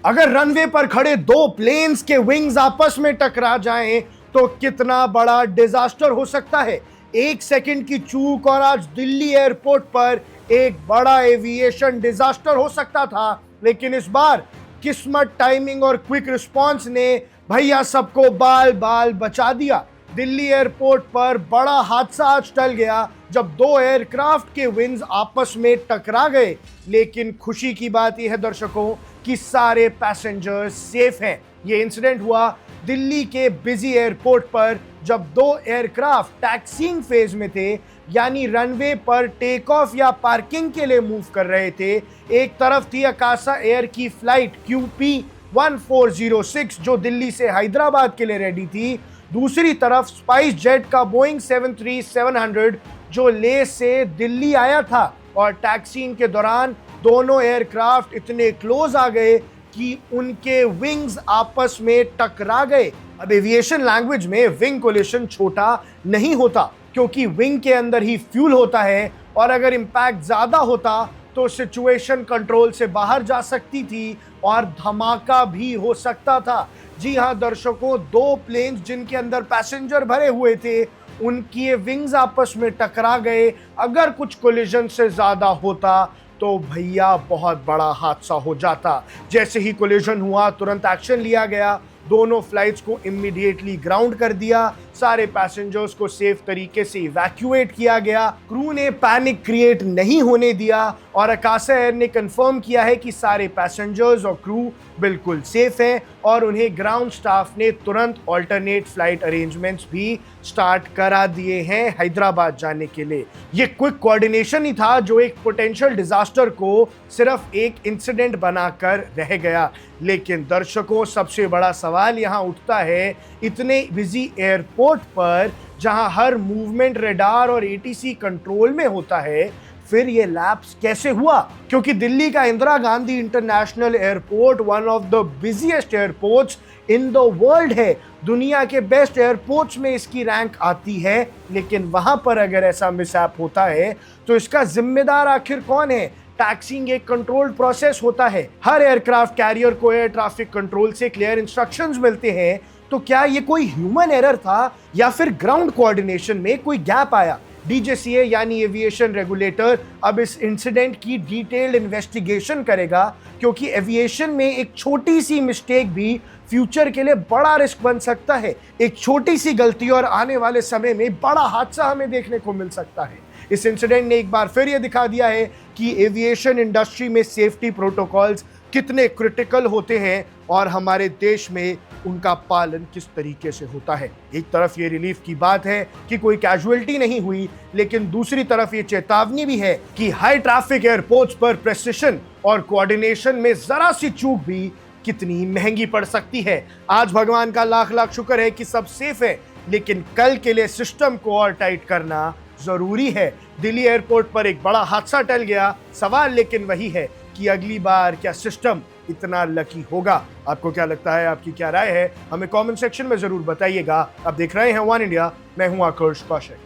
अगर रनवे पर खड़े दो प्लेन्स के विंग्स आपस में टकरा जाएं तो कितना बड़ा डिजास्टर हो सकता है। एक सेकंड की चूक और आज दिल्ली एयरपोर्ट पर एक बड़ा एविएशन डिजास्टर हो सकता था, लेकिन इस बार किस्मत, टाइमिंग और क्विक रिस्पांस ने भैया सबको बाल बाल बचा दिया। दिल्ली एयरपोर्ट पर बड़ा हादसा आज टल गया जब दो एयरक्राफ्ट के विंग्स आपस में टकरा गए, लेकिन खुशी की बात यह है दर्शकों कि सारे पैसेंजर्स सेफ हैं। यह इंसिडेंट हुआ दिल्ली के बिजी एयरपोर्ट पर जब दो एयरक्राफ्ट टैक्सीइंग फेज में थे, यानी रनवे पर टेक ऑफ या पार्किंग के लिए मूव कर रहे थे। एक तरफ थी अकासा एयर की फ्लाइट QP1406 जो दिल्ली से हैदराबाद के लिए रेडी थी, दूसरी तरफ स्पाइस जेट का बोइंग 73700 जो लेह से दिल्ली आया था। और टैक्सीइंग के दौरान दोनों एयरक्राफ्ट इतने क्लोज आ गए कि उनके विंग्स आपस में टकरा गए। अब एविएशन लैंग्वेज में विंग कोलिशन छोटा नहीं होता, क्योंकि विंग के अंदर ही फ्यूल होता है और अगर इंपैक्ट ज्यादा होता तो सिचुएशन कंट्रोल से बाहर जा सकती थी और धमाका भी हो सकता था। जी हां दर्शकों, दो प्लेन्स जिनके अंदर पैसेंजर भरे हुए थे, उनकी विंग्स आपस में टकरा गए। अगर कुछ कोलिजन से ज्यादा होता तो भैया बहुत बड़ा हादसा हो जाता। जैसे ही कोलिजन हुआ तुरंत एक्शन लिया गया, दोनों फ्लाइट्स को इमीडिएटली ग्राउंड कर दिया, सारे पैसेंजर्स को सेफ तरीके से इवैक्यूएट किया गया। क्रू ने पैनिक क्रिएट नहीं होने दिया और अकासा एयर ने कंफर्म किया है कि सारे पैसेंजर्स और क्रू बिल्कुल सेफ हैं और उन्हें ग्राउंड स्टाफ ने तुरंत ऑल्टरनेट फ्लाइट अरेंजमेंट्स भी स्टार्ट करा दिए हैं हैदराबाद जाने के लिए। ये क्विक कोऑर्डिनेशन ही था जो एक पोटेंशियल डिजास्टर को सिर्फ एक इंसिडेंट बनाकर रह गया। लेकिन दर्शकों, सबसे बड़ा सवाल यहाँ उठता है, इतने बिजी एयरपोर्ट पर जहां हर मूवमेंट रेडार और एटीसी कंट्रोल में होता है, फिर ये लैप्स कैसे हुआ? क्योंकि दिल्ली का Indira Gandhi international airport one of the busiest airports in the world है। दुनिया के बेस्ट एयरपोर्ट्स में इसकी रैंक आती है, लेकिन वहां पर अगर ऐसा मिसहैप होता है तो इसका जिम्मेदार आखिर कौन है? टैक्सीइंग एक कंट्रोल्ड प्रोसेस होता है। हर एयरक्राफ्ट कैरियर को एयर ट्रैफिक कंट्रोल से क्लियर इंस्ट्रक्शंस मिलते हैं। तो क्या ये कोई ह्यूमन एरर था या फिर ग्राउंड कोऑर्डिनेशन में कोई गैप आया? DGCA यानी एविएशन रेगुलेटर अब इस इंसिडेंट की डिटेल्ड इन्वेस्टिगेशन करेगा, क्योंकि एविएशन में एक छोटी सी मिस्टेक भी फ्यूचर के लिए बड़ा रिस्क बन सकता है। एक छोटी सी गलती और आने वाले समय में बड़ा हादसा हमें देखने को मिल सकता है। इस इंसिडेंट ने एक बार फिर यह दिखा दिया है कि एविएशन इंडस्ट्री में सेफ्टी प्रोटोकॉल्स कितने क्रिटिकल होते हैं और हमारे देश में उनका पालन किस तरीके से होता है। एक तरफ ये रिलीफ की बात है कि कोई कैजुअलिटी नहीं हुई, लेकिन दूसरी तरफ ये चेतावनी भी है कि हाई ट्रैफिक एयरपोर्ट्स पर प्रेसिशन और कोऑर्डिनेशन में जरा सी चूक भी कितनी महंगी पड़ सकती है। आज भगवान का लाख लाख शुक्र है कि सब सेफ है, लेकिन कल के लिए सिस्टम को और टाइट करना जरूरी है। दिल्ली एयरपोर्ट पर एक बड़ा हादसा टल गया, सवाल लेकिन वही है कि अगली बार क्या सिस्टम इतना लकी होगा? आपको क्या लगता है? आपकी क्या राय है? हमें कमेंट सेक्शन में जरूर बताइएगा। आप देख रहे हैं वन इंडिया, मैं हूं आकर्ष Kaushik.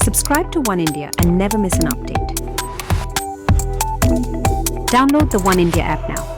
Subscribe to One India and never miss an update. Download the One India app now.